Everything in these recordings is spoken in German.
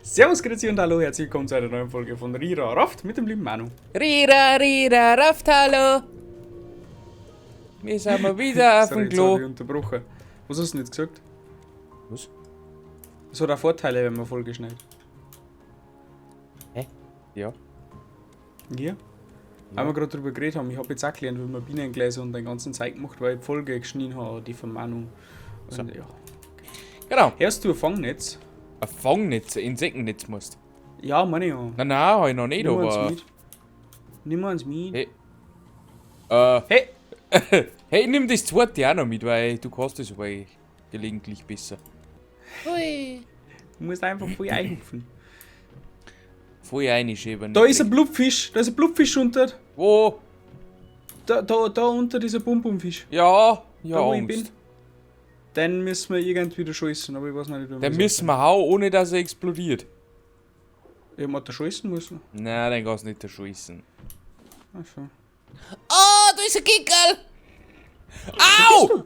Servus, grüezi und hallo, herzlich willkommen zu einer neuen Folge von Rira Raft mit dem lieben Manu. Rira, Raft, hallo. Wir sind mal wieder auf dem Jetzt habe ich Klo. unterbrochen. Was hast du denn jetzt gesagt? Was? Es hat auch Vorteile, wenn man Folge schneidet. Hä? Ja. Ja? Weil wir gerade darüber geredet haben, ich habe jetzt auch gelernt, wie man Bienengläser und den ganzen Zeug macht, weil ich die Folge geschnitten habe, die von Manu. Und So. ja. Genau. Hörst du ein Fangnetz? Ein Fangnetz, ein Insektennetz musst. Ja, meine ich ja. Nein, hab ich noch nicht, Nimm eins aber... mit. Nimm eins mit. Hey. Hey! Hey, nimm das zweite auch noch mit, weil du kannst das aber gelegentlich besser. Hui. Du musst einfach voll einhupfen. Voll reinschieben. Da ist ein Blubfisch, da ist ein Blubfisch unter. Wo? Da unter dieser Bumbumfisch. Ja, Da wo ich Angst. bin. Den müssen wir irgendwie da scheißen, aber ich weiß noch nicht, wie Den müssen wir hauen, ohne dass er explodiert. Ich hab da scheißen müssen. Nein, den kannst du nicht erschießen. Ach so. Oh, da ist ein Kickerl! Au!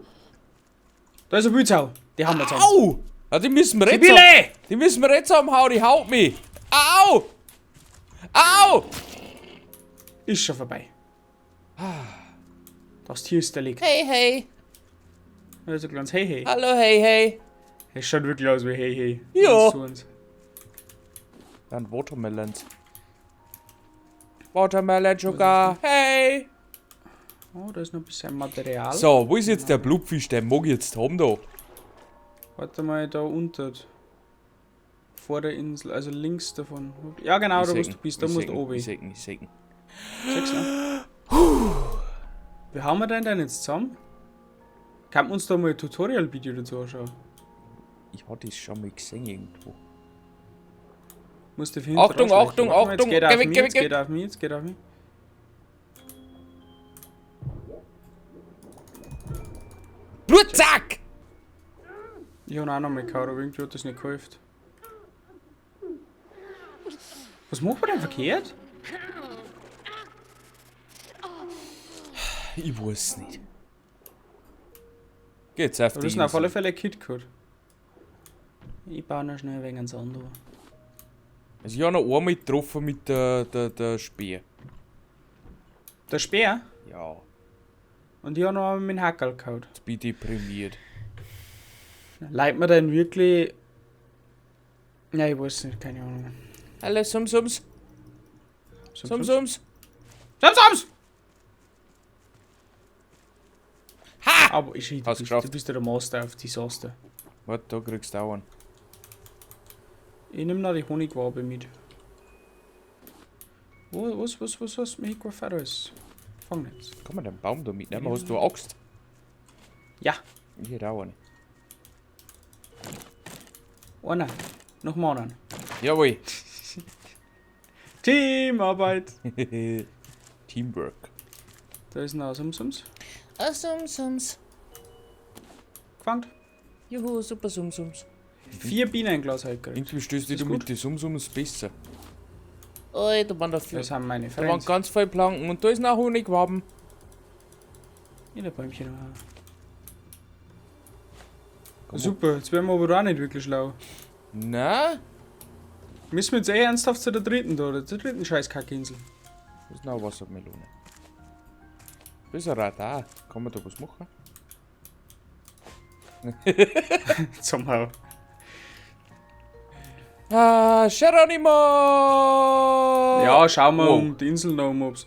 Da ist ein Wildsau. Die haben wir zusammen. Au! Ja, die müssen wir jetzt Sibylle! haben. Die müssen wir jetzt haben, hau, die haut mich. Au! Au! Ist schon vorbei. Das Tier ist erlegt. Hey, hey. Also kleines Hey Hey. Hallo, hey, hey. Es schaut wirklich aus wie Hey Hey. Ja. Eins zu eins. Dann Watermelons. Watermelon Sugar. Hey! Oh, da ist noch ein bisschen Material. So, wo ist jetzt der Blubfisch? Den mag ich jetzt haben da. Warte mal, da unten. Vor der Insel, also links davon. Ja, genau, da wo du bist, da musst du oben. Ich sägen. Sechs, ne? Wie haben wir denn jetzt zusammen? Kann man uns da mal ein Tutorial-Video dazu anschauen? Ich hatte das schon mal gesehen irgendwo. Musst du finden. Achtung, Achtung, Achtung. Jetzt geht er auf Geh weg, mich, geh jetzt weg. geht er auf mich, jetzt geht er auf mich. Blutzack! Ich habe auch noch mal gehauen, aber irgendwie hat das nicht geholfen. Was macht man denn verkehrt? Ich weiß nicht. Geht's auf Aber die das ist auf alle Insel. Fälle ein Kit gehabt. Ich baue noch schnell wegen ans andere. Also ich habe noch einmal getroffen mit der Speer. Der Speer? Ja, Und ich habe noch einmal mit dem Hackerl gehauen. jetzt bin ich deprimiert. Leitet man denn wirklich. Ja, ich weiß nicht, keine Ahnung. Hallo, Sumsums. Sums. Sumsums. Ha! Aber ich Hast geschafft. du bist ja der Master auf Desaster. Warte, da kriegst du auch einen. Ich nehme noch die Honigwabe mit. Was mit Aquaferus? Fangnetz. Kann man den Baum da mitnehmen? Hast du eine Axt? Ja, Ich hätte auch eine. einer. Nochmal einen. Jawohl. Teamarbeit. Teamwork. Da ist noch Sumsums. Sumsums. Gefangen. Juhu, super Sumsums. 4 Bienenglas halt gekriegt. Irgendwie stößt du Ist mit gut. den Sumsums besser. Oh, da waren da viele. Das haben meine Da waren Freunde. ganz viele Planken und da ist noch Honigwaben. In der Bäumchen noch. Komm, Super, jetzt werden wir aber auch nicht wirklich schlau. Na, Müssen wir jetzt ernsthaft zu der dritten da, oder zur dritten Scheißkackinsel? das ist noch Wassermelone. Da ist ein Radar. Kann man da was machen? Somehow. Ah, Geronimo! Ja, schauen wir Wow. um die Insel noch um, ob's.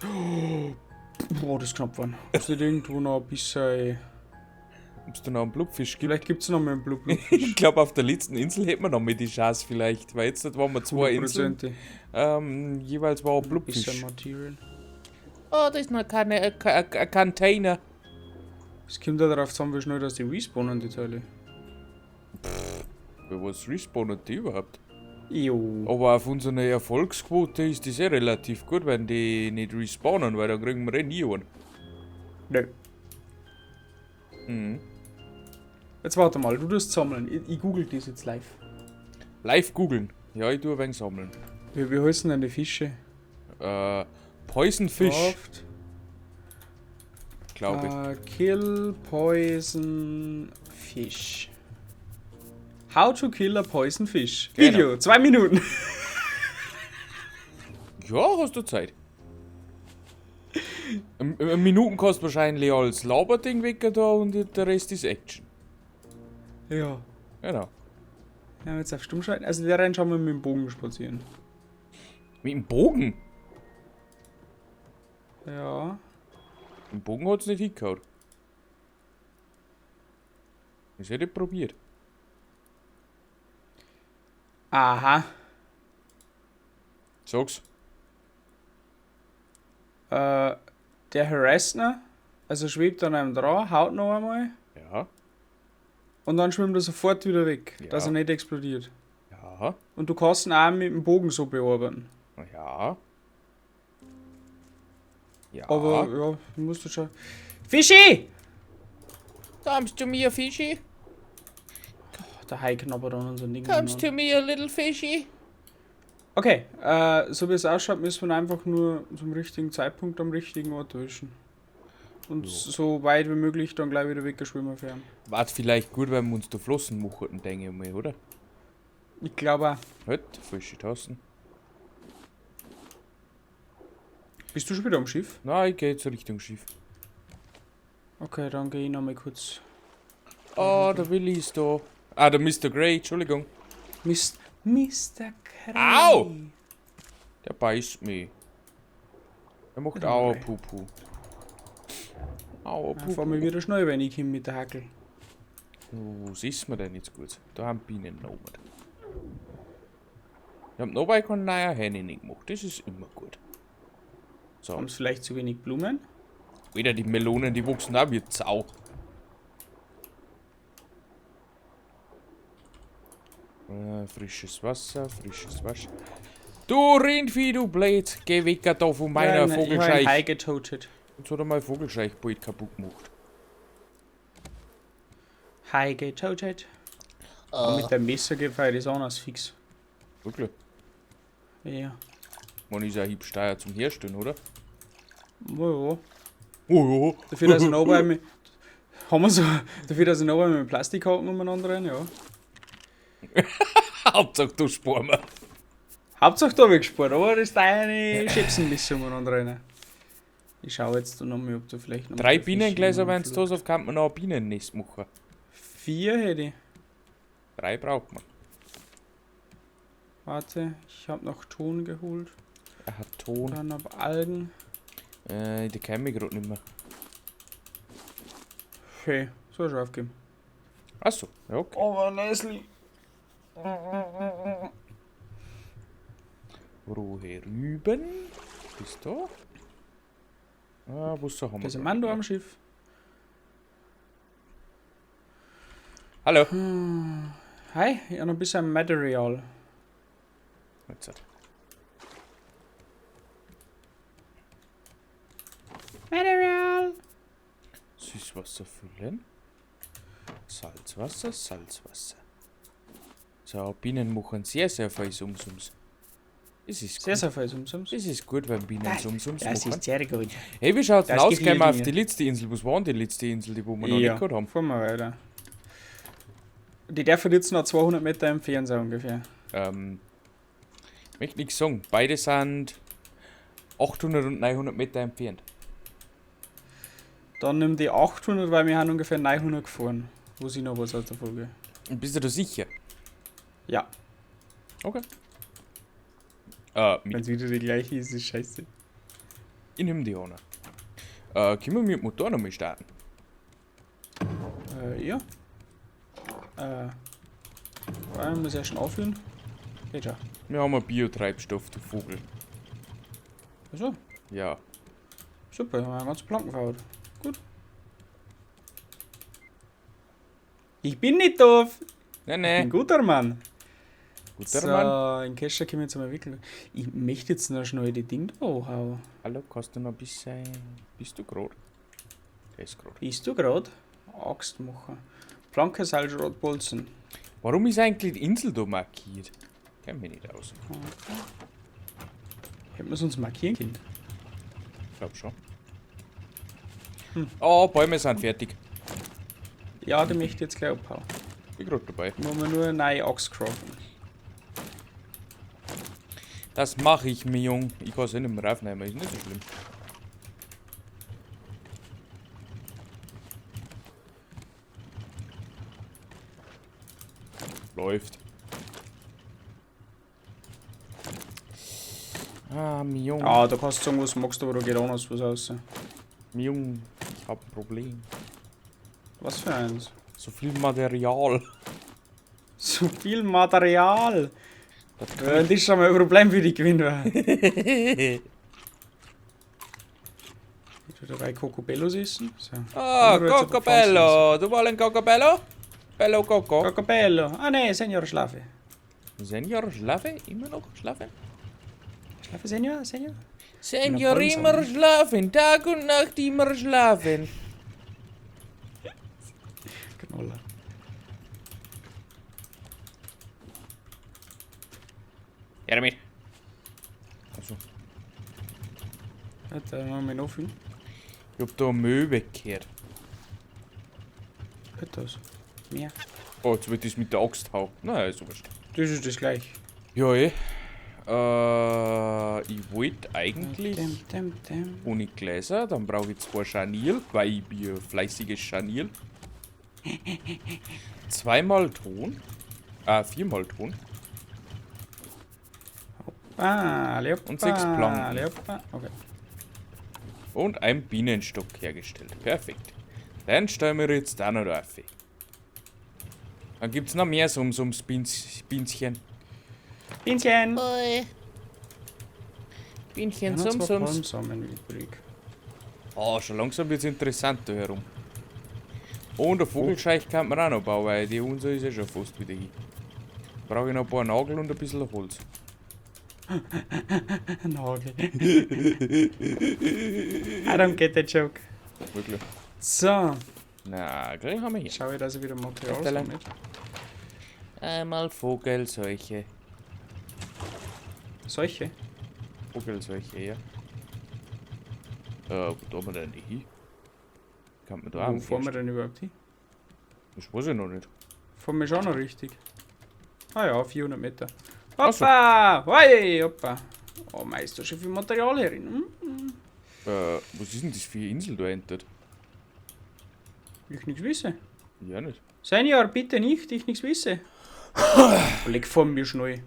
Boah, das ist knapp geworden. Ist nicht irgendwo noch ein bisschen. Ob es da noch einen Blubfisch gibt? Vielleicht gibt es noch mal einen Blub. Ich glaube, auf der letzten Insel hätten wir noch mal die Chance vielleicht. Weil jetzt waren wir 2 Inseln. Jeweils war ein Bisschen Blubfisch. Material. Oh, da ist noch keine Container. Es kommt ja darauf zusammen, wie schnell dass die respawnen, die Teile. Für was respawnen die überhaupt? Jo. Aber auf unserer Erfolgsquote ist das eh relativ gut, wenn die nicht respawnen, weil dann kriegen wir eh nie einen. Nö. Mhm. Jetzt warte mal, du tust sammeln. Ich google das jetzt live. Live googeln. Ja, ich tue ein wenig sammeln. Wie heißen denn die Fische? Poisonfish, Draft. glaube ich. Kill Poison Fish. How to kill a poison fish. Genau. Video, 2 Minuten. Ja, hast du Zeit. Minuten kostet wahrscheinlich als Laberding weg da und der Rest ist Action. Ja. Genau. Ja, jetzt auf Stumm schalten. Also der rennt schon mal mit dem Bogen spazieren. Mit dem Bogen? Ja. Im Bogen hat's nicht hingehauen. Das hätte ich probiert. Aha. Sag's. Der Harassner, also schwebt an einem dran, haut noch einmal Ja. und dann schwimmt er sofort wieder weg, Ja. dass er nicht explodiert. Ja. Und du kannst ihn auch mit dem Bogen so bearbeiten. Ja. Ja. Aber ja, musst du schon. Fischi! Kommst du mir, Fischi? Der Hai knabbert an unser Ding. Kommst du mir, little Fischi? Okay, so wie es ausschaut, müssen wir einfach nur zum richtigen Zeitpunkt am richtigen Ort erwischen. Und so weit wie möglich dann gleich wieder weggeschwimmen werden. War vielleicht gut, wenn wir uns da Flossen machen, denke ich mal, oder? Ich glaube auch. Halt, falsche Tassen. Bist du schon wieder am Schiff? Nein, ich gehe jetzt Richtung Schiff. Okay, dann gehe ich noch mal kurz. Ah, der Willi ist da. Ah, der Mr. Grey, Entschuldigung. Mr. Cray. Au! Der beißt mich. Er macht Ja, auch okay. Pupu. Aua, Fahr mal Pupu. wieder schnell, wenn ich komme mit der Hackel. Was ist mir denn jetzt gut? Da haben Bienen noch mit. Ich hab noch bei keinen neuen Hähne nicht gemacht. Das ist immer gut. So, Haben sie vielleicht zu wenig Blumen? wieder die Melonen, die wachsen auch wie Sau. Frisches Wasser, frisches Wasser. Du Rindvieh, du Blöd! Geh weg da von meiner Ich habe einen Hai Vogelscheich. getotet. Jetzt hat er mein Vogelscheich bald kaputt gemacht. Hai getotet. Aber mit dem Messer geht das anders fix. Wirklich? Ja. Man ist ja Hiebsteier zum Herstellen, oder? Ja. Oh ja. Dafür, dass ich noch einmal haben wir so. Dafür, dass ich noch einmal mit Plastikhaken umeinander rein, ja. Hauptsache du sparen wir. Hauptsache da habe ich gespart, aber das ist deine Schäpsenmisse umeinander rein. Ich schau jetzt noch mal, ob du vielleicht noch. 3 Bienengläser, wenn du das auf kann man noch ein Bienennest machen. 4 hätte ich. 3 braucht man. Warte, ich habe noch Ton geholt. Er hat Ton. Dann hab Algen. Die kenne ich gerade nicht mehr. Okay, soll ich schon aufgeben. Achso, ja okay. Aber Nestle. Rohe Rüben. Bist du da? Ah, wo ist der Hammer? Da ist ein Mann da am Schiff. Hallo. Hi, ich habe noch ein bisschen Material. Jetzt hat. Material! Süßwasser füllen. Salzwasser, Salzwasser. So, Bienen machen sehr, sehr viel Sumsums. Das ist Sehr, gut. sehr viel Sumsums. Das ist gut, wenn Bienen Sumsums Das machen. ist sehr gut. Hey, wie schaut's denn Das aus? gefällt Gehen wir auf mir. die letzte Insel. Was war denn die letzte Insel, die wo wir noch nicht gehabt haben? fahren wir weiter. Die dürfen jetzt noch 200 Meter entfernt sein ungefähr. Ich möchte nichts sagen. Beide sind 800 und 900 Meter entfernt. Dann nimm die 800, weil wir haben ungefähr 900 gefahren. Wo sie noch was aus der Folge. Und bist du da sicher? Ja, Okay. wenn es wieder die gleiche ist, ist scheiße. Ich nehme die an. Können wir mit dem Motor noch mal starten? Ja. Ich muss erst schon auffüllen. Geht schon. Wir haben einen Biotreibstoff, du Vogel. Also, Ja. super, haben wir einen ganzen Planken verhaut. Gut. Ich bin nicht doof. Nein, Ich bin ein nein. guter Mann. Guter So, Mann. in Kescher können wir jetzt mal wickeln. Ich möchte jetzt noch schnell die Dinge da hochhauen. Hallo, kannst du noch ein bisschen... Bist du gerade? Der ist gerade. Bist du gerade? Axt machen. Planke, Seilschrot, Bolzen. Warum ist eigentlich die Insel da markiert? Kenn mich nicht aus. Hätten wir es uns markieren können? Ich glaub schon. Oh, Bäume sind fertig. Ja, die möchte ich jetzt gleich abhauen. Bin gerade dabei. Machen wir nur eine neue Axt craften. Das mache ich mir, Jung. Ich kann es nicht mehr aufnehmen, ist nicht so schlimm. Läuft. Ah, mein Jung. Ah, da kannst du sagen, was du magst, aber da geht auch noch was raus. Mein Jung, ich hab ein Problem. Was für eins? So viel Material. So viel Material! Das ist schon mal ein Problem für die Gewinner. Ich tue dabei Cocobellos essen. So. Ah, Dann rührt's auf die Cocobello. Du wollen Cocobello? Bello Coco. Cocobello. Ah ne, Senior Schlafe. Senior, schlafe? Immer noch schlafen? Schlafe, Senior? Senior? Senior, voll immer Sonne. schlafen. Tag und Nacht immer schlafen. Knoller. Ja, damit. Also, Hat er noch mehr offen? ich hab da Müll weggekehrt. Hat das? Mehr. Oh, jetzt wird das mit der Axt hauen. Naja, ist wurscht. Das ist das gleich. Ja, ich wollte eigentlich ohne Gläser, dann brauche ich 2 Scharnier, weil ich bin ein fleißiges Scharnier. 2-mal Ton. 4-mal Ton. Ah, Leopa. Und 6 Planken. Leopa. Okay. Und ein Bienenstock hergestellt. Perfekt. Dann stellen wir jetzt da noch drauf. Dann gibt es noch mehr so ums Bienchen. Bienchen. Bienchen, Ja, noch zwei Sums. Palmsamen übrig. Oh, schon langsam wird es interessant da herum. Und ein Vogelscheich kann man auch noch bauen, weil die unser ist ja schon fast wieder hin. Brauche ich noch ein paar Nagel und ein bisschen Holz. Nagel. I don't get the joke. Wirklich. So, Nagel haben wir hier. schau ich, dass ich wieder Material Bitte. sammle. Einmal Vogelseuche. Solche? Vogelseuche, ja. Wo tun wir denn die hin? Kann man da Wo auch fahren wir denn überhaupt hin? Das weiß ich noch nicht. Fahren wir schon noch richtig. Ah ja, 400 Meter. Ach so. Hoppa! Hoi, hoppa! Oh, Meister, schon viel Material herin. Was ist denn das für eine Insel da entert? Ich nichts wisse. Ja nicht. Senior, bitte nicht, ich nichts wisse. Leg vor mir schnell.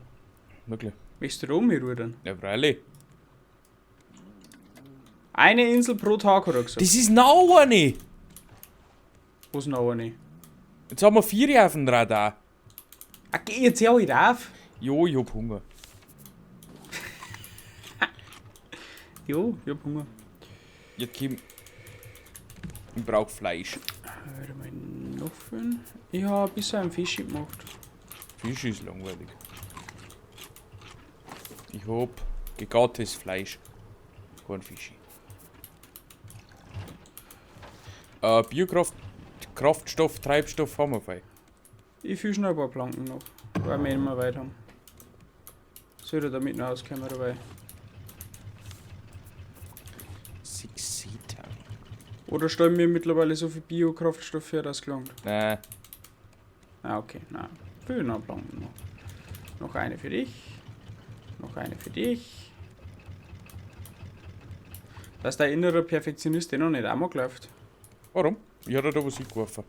Wirklich. Willst du da umrühren? Ja, freilich. Eine Insel pro Tag, hat er gesagt. Das ist noch eine! Was noch eine? Jetzt haben wir 4 auf dem Radar. Ah, geh jetzt ja nicht auf. Jo, ich hab Hunger. Jo, ich hab Hunger. Ja, Kim. Ich brauch Fleisch. Warte mal, noch fünf. Ich hab bisher einen Fisch gemacht. Fisch ist langweilig. Ich hab gegartes Fleisch. Kein Fisch. Biokraft, Kraftstoff, Treibstoff haben wir fein. Ich fische noch ein paar Planken noch, weil wir immer weit haben. Sollte damit noch auskommen dabei. 6 Seater. Oder stellen wir mittlerweile so viel Biokraftstoff her, dass es gelangt? Nein. Ah, okay, nein. Viel noch Planken noch. Noch eine für dich. Noch eine für dich. Dass der innere Perfektionist noch nicht amok läuft. Warum? Ich hatte da was hingeworfen.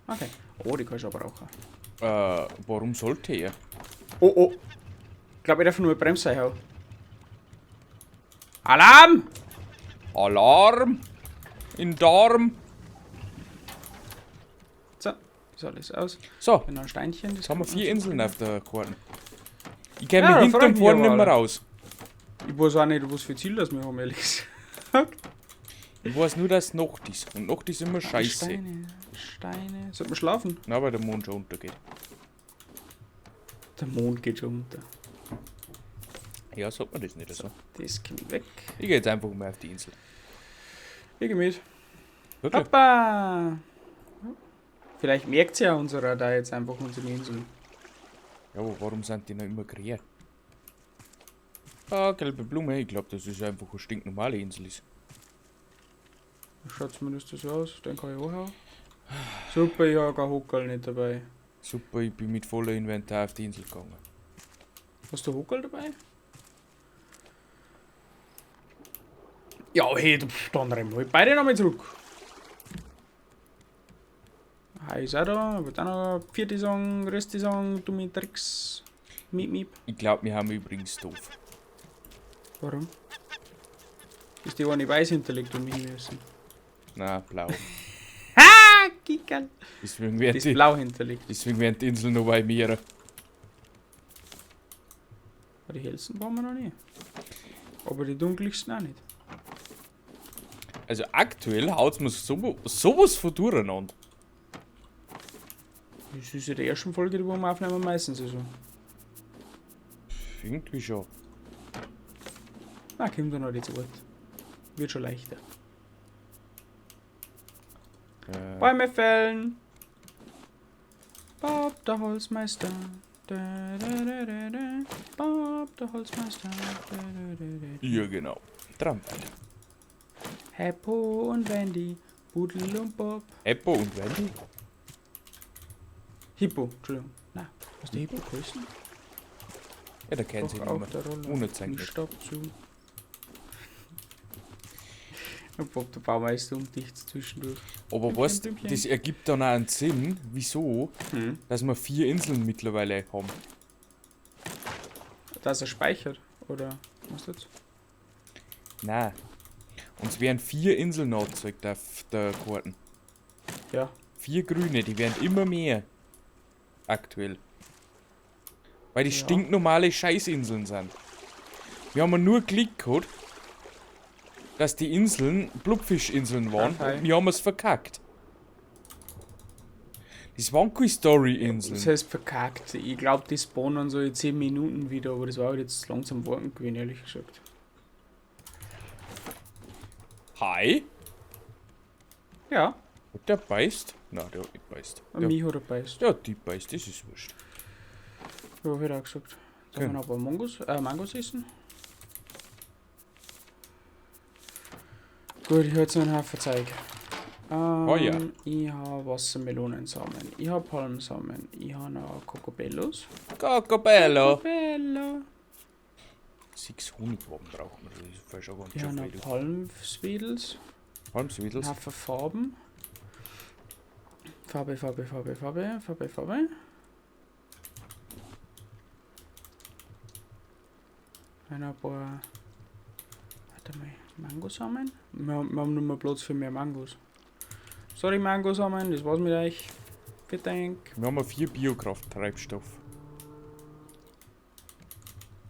Okay. Oh, die kannst du aber brauchen. Warum sollte er? Oh, oh. Ich glaube, ich darf nur eine Bremse hauen. Alarm! Alarm! In Darm! So, wie sah das aus? So, Wenn noch ein Steinchen. jetzt haben wir 4 Inseln auf der Karte. Ich kenne Ja, mich da hinten freu und ich vorne mich nicht mehr aber. raus. Ich weiß auch nicht, was für Ziel das wir haben, ehrlich gesagt. Ich weiß nur, dass es Nacht ist. Und Nacht ist immer scheiße. Steine. Sollte man schlafen? Na, weil der Mond schon untergeht. Der Mond geht schon unter. Ja, sagt man das nicht so. Das kommt weg. Ich gehe jetzt einfach mal auf die Insel. Ich geh mit. Wirklich? Papa! Vielleicht merkt ja unserer da jetzt einfach unsere Insel. Ja, aber warum sind die noch immer grün? Ah, gelbe Blume. Ich glaube, das ist einfach eine stinknormale Insel. Ist. Schaut zumindest so aus. Den kann ich auch haben. Super, ich habe kein Hockerl nicht dabei. Super, ich bin mit voller Inventar auf die Insel gegangen. Hast du Hockerl dabei? Ja, hey, dann rennen wir beide nochmal zurück. Hi, ist auch da, aber dann noch vierte Song, größte Song, dumme Tricks. Miep, miep. Ich glaube, wir haben übrigens doof. Warum? Ist die eine weiß hinterlegt und mich müssen. Na, blau. Ha, Kickerl. Deswegen Die werden ist die, blau hinterlegt. deswegen werden die Inseln noch bei mir. Die hellsten waren wir noch nicht. Aber die dunkelsten auch nicht. Also aktuell haut's mir sowas von durcheinander. Das ist ja die erste Folge, die wir aufnehmen, meistens so. Irgendwie schon. Na, kommt dann noch die Zeit. Wird schon leichter. Bäume fällen. Bob der Holzmeister. Da, da, da, da, da. Bob der Holzmeister. Da, da, da, da. Ja, genau. Dran weiter. Heppo und Wendy. Pudel und Bob. Eppo und Wendy? Hippo, Entschuldigung. Na, was der Hippo größten? Ja, da kennt sie Doch, nicht auch mehr. der Roller. Unerzeichnet. Stopp zu. Und Bob der Baumeister und dicht zwischendurch. Aber was, das ergibt dann auch einen Sinn, wieso, dass wir 4 Inseln mittlerweile haben. Dass er speichert, oder was jetzt? Nein. Uns werden 4 Inseln angezeigt auf der Karten. Ja. 4 grüne, die werden immer mehr. Aktuell. Weil die Ja. stinknormale Scheißinseln sind. Wir haben nur Glück gehabt, dass die Inseln Blubfischinseln waren Okay. und wir haben es verkackt. Das waren keine Story-Inseln. Das heißt verkackt. Ich glaube, die spawnen so in 10 Minuten wieder, aber das war halt jetzt langsam warten gewesen, ehrlich gesagt. Hi? Ja, Der beißt? Nein, der hat nicht beißt. an Der, mich hat er beißt. ja, die beißt, das ist wurscht. Ja, hätte er auch gesagt. Sollen wir noch ein paar Mangos essen? Gut, ich habe jetzt noch einen Haufen Zeug. Ja. Ich habe Wassermelonensamen, ich habe Palmsamen, ich habe noch Cocobellos. Cocobello! Cocobello. 6 Honigwaben brauchen wir, das ist voll schon ganz Ich habe schön noch viel. Palmsweedles, Palmsweedles. einen Haufen Farben. Farbe. Ein paar. Warte mal, Mangosamen? Wir haben nur mehr Platz für mehr Mangos. Sorry, Mangosamen, das war's mit euch. Vielen Dank. Wir haben 4 Biokraft-Treibstoff.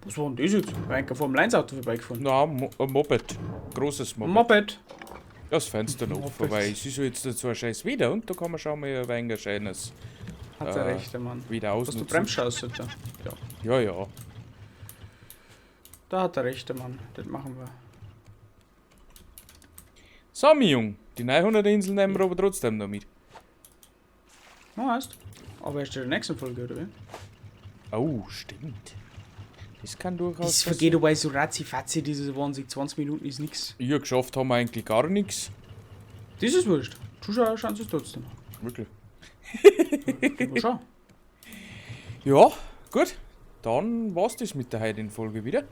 Was war denn das jetzt? Ein Formel 1 Auto vorbeigefahren. Na, ein Moped. Großes Ein Moped. Moped. Das Fenster noch Moped. offen, weil es ist ja jetzt so ein scheiß Wetter und da kann man schon mal ein wenig ein schönes Hat er recht, der Mann. wieder Hast du ausnutzen. Bremsschaus, Alter? Ja. Ja, ja. Da hat er recht, der Mann. Das machen wir. So, mein Jung, die 900 Inseln nehmen wir aber trotzdem noch mit. Weißt aber erst in der nächsten Folge, oder wie? Oh, stimmt. Das kann durchaus Das vergeht aber so ratzi-fatzi, diese 20 Minuten ist nix. Ja, geschafft haben wir eigentlich gar nichts. Das ist wurscht. Zuschauer schauen sie es trotzdem. Wirklich. Aber schau. Ja, gut. Dann war's das mit der heutigen Folge wieder.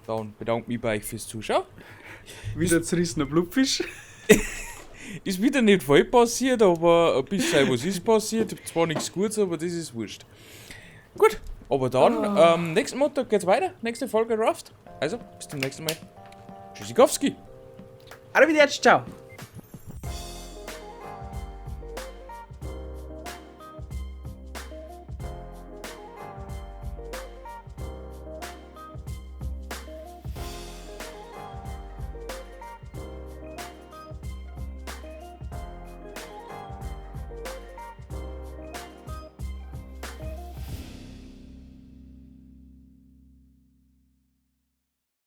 Dann bedanke ich mich bei euch fürs Zuschauen. Wieder zerrissener Blubfisch. Ist wieder nicht voll passiert, aber ein bisschen was ist passiert. Zwar nichts Gutes, aber das ist wurscht. Gut, aber dann, nächsten Montag geht's weiter. Nächste Folge Raft. Also, bis zum nächsten Mal. Tschüssikowski. Arrivederci, ciao.